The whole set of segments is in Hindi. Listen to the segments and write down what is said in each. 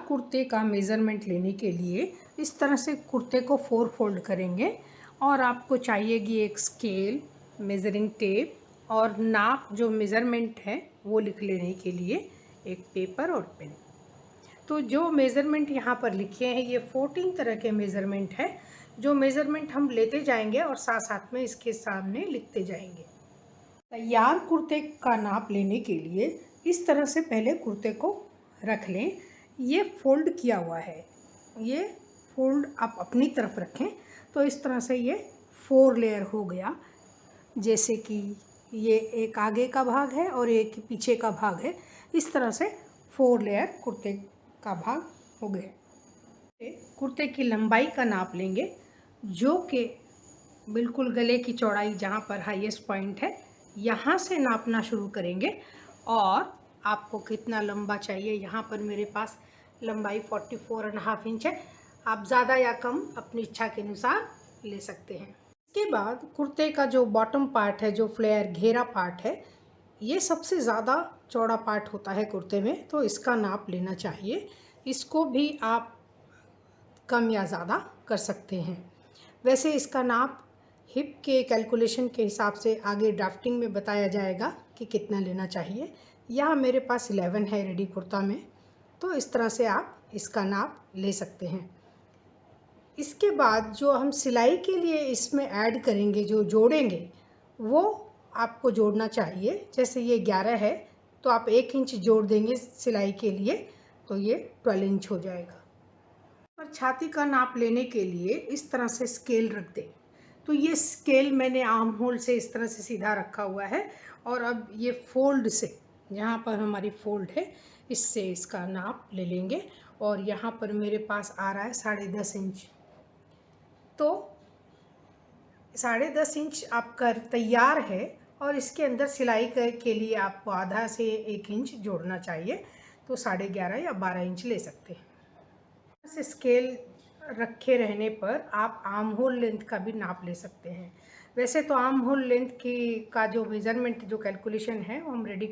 कुर्ते का मेज़रमेंट लेने के लिए इस तरह से कुर्ते को 4 फोल्ड करेंगे और आपको चाहिएगी एक स्केल, मेज़रिंग टेप और नाप जो मेज़रमेंट है वो लिख लेने के लिए एक पेपर और पेन। तो जो मेज़रमेंट यहाँ पर लिखे हैं ये 14 तरह के मेज़रमेंट है, जो मेज़रमेंट हम लेते जाएंगे और साथ साथ में इसके सामने लिखते जाएंगे। तैयार कुर्ते का नाप लेने के लिए इस तरह से पहले कुर्ते को रख लें। ये फोल्ड किया हुआ है, ये फोल्ड आप अपनी तरफ रखें तो इस तरह से ये 4 लेयर हो गया। जैसे कि ये एक आगे का भाग है और एक पीछे का भाग है, इस तरह से 4 लेयर कुर्ते का भाग हो गए। कुर्ते की लंबाई का नाप लेंगे, जो कि बिल्कुल गले की चौड़ाई जहाँ पर हाईएस्ट पॉइंट है यहाँ से नापना शुरू करेंगे और आपको कितना लंबा चाहिए। यहाँ पर मेरे पास लंबाई 44.5 इंच है, आप ज़्यादा या कम अपनी इच्छा के अनुसार ले सकते हैं। इसके बाद कुर्ते का जो बॉटम पार्ट है, जो फ्लेयर घेरा पार्ट है, ये सबसे ज़्यादा चौड़ा पार्ट होता है कुर्ते में, तो इसका नाप लेना चाहिए। इसको भी आप कम या ज़्यादा कर सकते हैं। वैसे इसका नाप हिप के कैलकुलेशन के हिसाब से आगे ड्राफ्टिंग में बताया जाएगा कि कितना लेना चाहिए। यहाँ मेरे पास 11 है रेडी कुर्ता में, तो इस तरह से आप इसका नाप ले सकते हैं। इसके बाद जो हम सिलाई के लिए इसमें ऐड करेंगे, जो जोड़ेंगे, वो आपको जोड़ना चाहिए। जैसे ये 11 है तो आप 1 इंच जोड़ देंगे सिलाई के लिए, तो ये 12 इंच हो जाएगा। और छाती का नाप लेने के लिए इस तरह से स्केल रख दें। तो ये स्केल मैंने आर्म होल से इस तरह से सीधा रखा हुआ है और अब ये फोल्ड से, यहाँ पर हमारी फोल्ड है, इससे इसका नाप ले लेंगे और यहाँ पर मेरे पास आ रहा है 10.5 इंच। तो 10.5 इंच आपका तैयार है और इसके अंदर सिलाई के लिए आपको आधा से 1 इंच जोड़ना चाहिए, तो 11.5 या 12 इंच ले सकते हैं। इस स्केल रखे रहने पर आप आर्म होल लेंथ का भी नाप ले सकते हैं। वैसे तो आर्म होल लेंथ की का जो मेज़रमेंट, जो कैलकुलेशन है, वो हम रेडी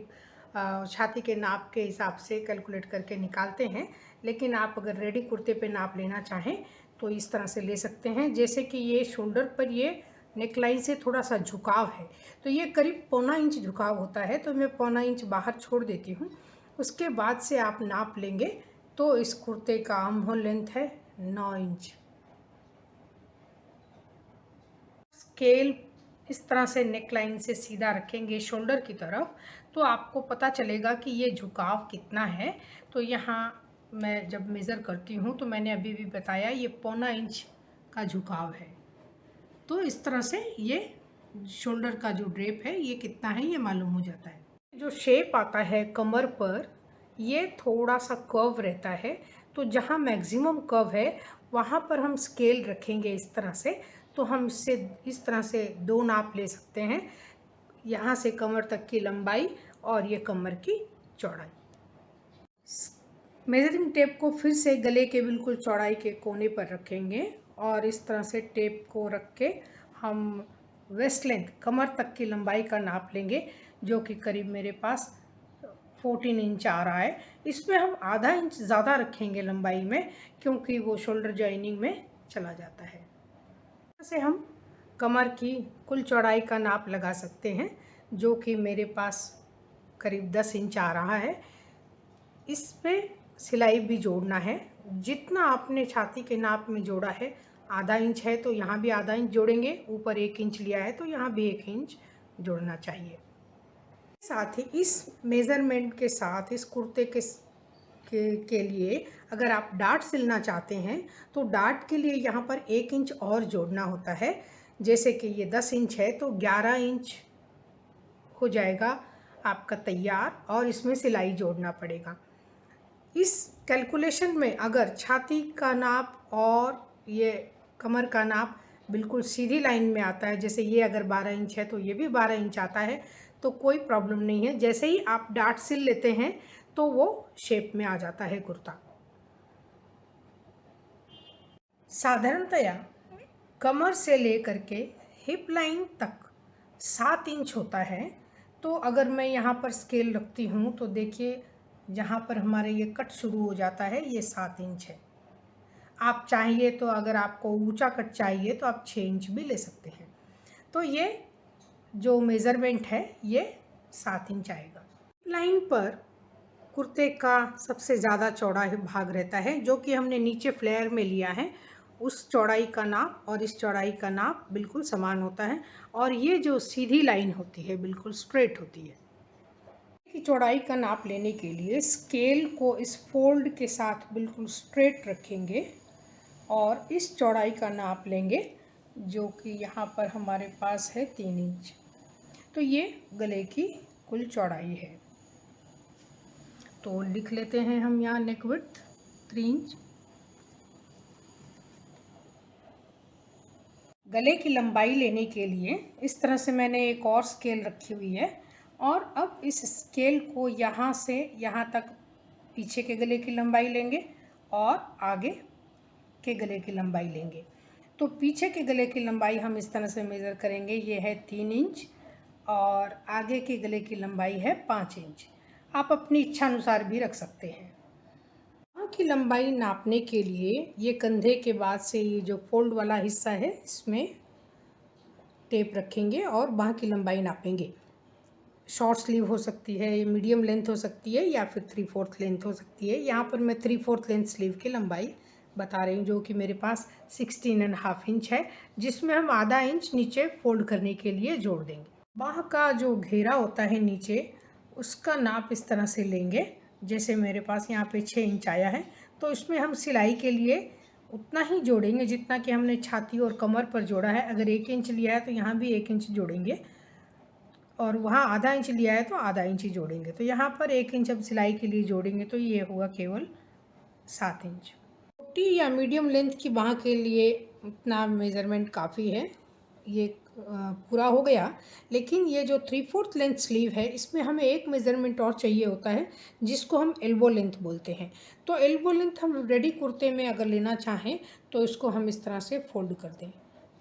छाती के नाप के हिसाब से कैलकुलेट करके निकालते हैं, लेकिन आप अगर रेडी कुर्ते पे नाप लेना चाहें तो इस तरह से ले सकते हैं। जैसे कि ये शोल्डर पर ये नेकलाइन से थोड़ा सा झुकाव है, तो ये करीब 1.25 इंच झुकाव होता है, तो मैं 1.25 इंच बाहर छोड़ देती हूँ। उसके बाद से आप नाप लेंगे तो इस कुर्ते का आर्म होल लेंथ है 9 इंच। स्केल इस तरह से नेकलाइन से सीधा रखेंगे शोल्डर की तरफ, तो आपको पता चलेगा कि ये झुकाव कितना है। तो यहाँ मैं जब मेज़र करती हूँ तो मैंने अभी भी बताया ये 1.25 इंच का झुकाव है। तो इस तरह से ये शोल्डर का जो ड्रेप है ये कितना है ये मालूम हो जाता है। जो शेप आता है कमर पर, ये थोड़ा सा कर्व रहता है, तो जहाँ मैक्सिमम कर्व है वहाँ पर हम स्केल रखेंगे इस तरह से, तो हम इससे इस तरह से 2 नाप ले सकते हैं, यहाँ से कमर तक की लंबाई और ये कमर की चौड़ाई। मेजरिंग टेप को फिर से गले के बिल्कुल चौड़ाई के कोने पर रखेंगे और इस तरह से टेप को रख के हम वेस्ट लेंथ, कमर तक की लंबाई का नाप लेंगे, जो कि करीब मेरे पास 14 इंच आ रहा है। इसमें हम आधा इंच ज़्यादा रखेंगे लंबाई में, क्योंकि वो शोल्डर जॉइनिंग में चला जाता है। ऐसे हम कमर की कुल चौड़ाई का नाप लगा सकते हैं, जो कि मेरे पास करीब 10 इंच आ रहा है। इस पे सिलाई भी जोड़ना है, जितना आपने छाती के नाप में जोड़ा है, आधा इंच है तो यहाँ भी आधा इंच जोड़ेंगे, ऊपर 1 इंच लिया है तो यहाँ भी 1 इंच जोड़ना चाहिए। साथ ही इस मेज़रमेंट के साथ इस कुर्ते के लिए अगर आप डार्ट सिलना चाहते हैं तो डार्ट के लिए यहाँ पर 1 इंच और जोड़ना होता है। जैसे कि ये 10 इंच है तो 11 इंच हो जाएगा आपका तैयार, और इसमें सिलाई जोड़ना पड़ेगा। इस कैलकुलेशन में अगर छाती का नाप और ये कमर का नाप बिल्कुल सीधी लाइन में आता है, जैसे ये अगर 12 इंच है तो ये भी 12 इंच आता है, तो कोई प्रॉब्लम नहीं है। जैसे ही आप डार्ट सिल लेते हैं तो वो शेप में आ जाता है कुर्ता। साधारणतया कमर से लेकर के हिप लाइन तक 7 इंच होता है, तो अगर मैं यहाँ पर स्केल रखती हूँ तो देखिए जहाँ पर हमारे ये कट शुरू हो जाता है ये 7 इंच है। आप चाहिए तो अगर आपको ऊंचा कट चाहिए तो आप 6 इंच भी ले सकते हैं। तो ये जो मेज़रमेंट है ये 7 इंच आएगा। लाइन पर कुर्ते का सबसे ज़्यादा चौड़ा भाग रहता है, जो कि हमने नीचे फ्लेयर में लिया है। उस चौड़ाई का नाप और इस चौड़ाई का नाप बिल्कुल समान होता है, और ये जो सीधी लाइन होती है बिल्कुल स्ट्रेट होती है। की चौड़ाई का नाप लेने के लिए स्केल को इस फोल्ड के साथ बिल्कुल स्ट्रेट रखेंगे और इस चौड़ाई का नाप लेंगे, जो कि यहाँ पर हमारे पास है 3 इंच। तो ये गले की कुल चौड़ाई है। तो लिख लेते हैं हम यहाँ नेक विड्थ 3 इंच। गले की लंबाई लेने के लिए इस तरह से मैंने एक और स्केल रखी हुई है, और अब इस स्केल को यहाँ से यहाँ तक पीछे के गले की लंबाई लेंगे और आगे के गले की लंबाई लेंगे। तो पीछे के गले की लंबाई हम इस तरह से मेज़र करेंगे, ये है 3 इंच, और आगे के गले की लंबाई है 5 इंच। आप अपनी इच्छा अनुसार भी रख सकते हैं। बाँह की लंबाई नापने के लिए ये कंधे के बाद से ये जो फोल्ड वाला हिस्सा है इसमें टेप रखेंगे और बाँह की लंबाई नापेंगे। शॉर्ट स्लीव हो सकती है, मीडियम लेंथ हो सकती है, या फिर 3/4 लेंथ हो सकती है। यहाँ पर मैं 3/4 लेंथ स्लीव की लंबाई बता रही हूँ, जो कि मेरे पास 16.5 इंच है, जिसमें हम आधा इंच नीचे फोल्ड करने के लिए जोड़ देंगे। बाँह का जो घेरा होता है नीचे, उसका नाप इस तरह से लेंगे। जैसे मेरे पास यहाँ पे 6 इंच आया है, तो इसमें हम सिलाई के लिए उतना ही जोड़ेंगे जितना कि हमने छाती और कमर पर जोड़ा है। अगर 1 इंच लिया है तो यहाँ भी 1 इंच जोड़ेंगे, और वहाँ आधा इंच लिया है तो आधा इंच ही जोड़ेंगे। तो यहाँ पर 1 इंच अब सिलाई के लिए जोड़ेंगे, तो ये होगा केवल 7 इंच। छोटी या मीडियम लेंथ की बाँह के लिए इतना मेज़रमेंट काफ़ी है। ये पूरा हो गया। लेकिन ये जो 3/4 लेंथ स्लीव है, इसमें हमें एक मेज़रमेंट और चाहिए होता है, जिसको हम एल्बो लेंथ बोलते हैं। तो एल्बो लेंथ हम रेडी कुर्ते में अगर लेना चाहें तो इसको हम इस तरह से फोल्ड कर दें।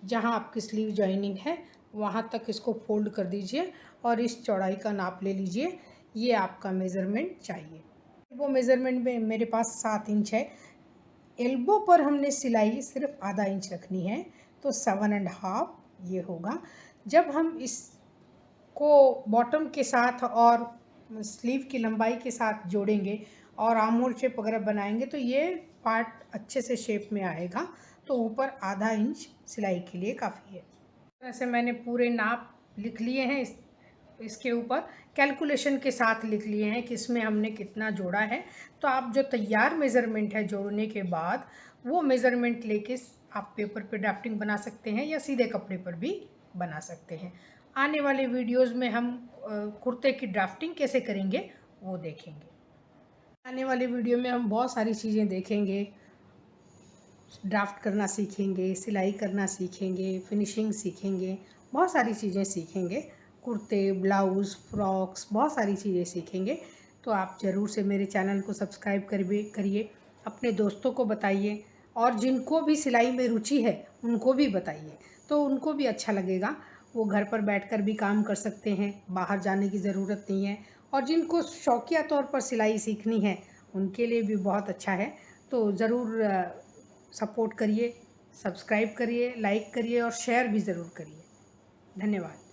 जहाँ आपकी स्लीव जॉइनिंग है वहाँ तक इसको फोल्ड कर दीजिए और इस चौड़ाई का नाप ले लीजिए। ये आपका मेज़रमेंट चाहिए। वो मेज़रमेंट में मेरे पास 7 इंच है। एल्बो पर हमने सिलाई सिर्फ आधा इंच रखनी है, तो 7.5 ये होगा। जब हम इसको बॉटम के साथ और स्लीव की लंबाई के साथ जोड़ेंगे और आर्म होल शेप वगैरह बनाएंगे, तो ये पार्ट अच्छे से शेप में आएगा। तो ऊपर आधा इंच सिलाई के लिए काफ़ी है। ऐसे मैंने पूरे नाप लिख लिए हैं, इसके ऊपर कैलकुलेशन के साथ लिख लिए हैं कि इसमें हमने कितना जोड़ा है। तो आप जो तैयार मेज़रमेंट है जोड़ने के बाद, वो मेज़रमेंट लेके आप पेपर पे ड्राफ्टिंग बना सकते हैं या सीधे कपड़े पर भी बना सकते हैं। आने वाले वीडियोज़ में हम कुर्ते की ड्राफ्टिंग कैसे करेंगे वो देखेंगे। आने वाले वीडियो में हम बहुत सारी चीज़ें देखेंगे। ड्राफ्ट करना सीखेंगे, सिलाई करना सीखेंगे, फिनिशिंग सीखेंगे, बहुत सारी चीज़ें सीखेंगे। कुर्ते, ब्लाउज़, फ्रॉक्स, बहुत सारी चीज़ें सीखेंगे। तो आप ज़रूर से मेरे चैनल को सब्सक्राइब करिए, अपने दोस्तों को बताइए, और जिनको भी सिलाई में रुचि है उनको भी बताइए, तो उनको भी अच्छा लगेगा। वो घर पर बैठकर भी काम कर सकते हैं, बाहर जाने की ज़रूरत नहीं है। और जिनको शौकिया तौर पर सिलाई सीखनी है उनके लिए भी बहुत अच्छा है। तो ज़रूर सपोर्ट करिए, सब्सक्राइब करिए, लाइक करिए और शेयर भी ज़रूर करिए। धन्यवाद।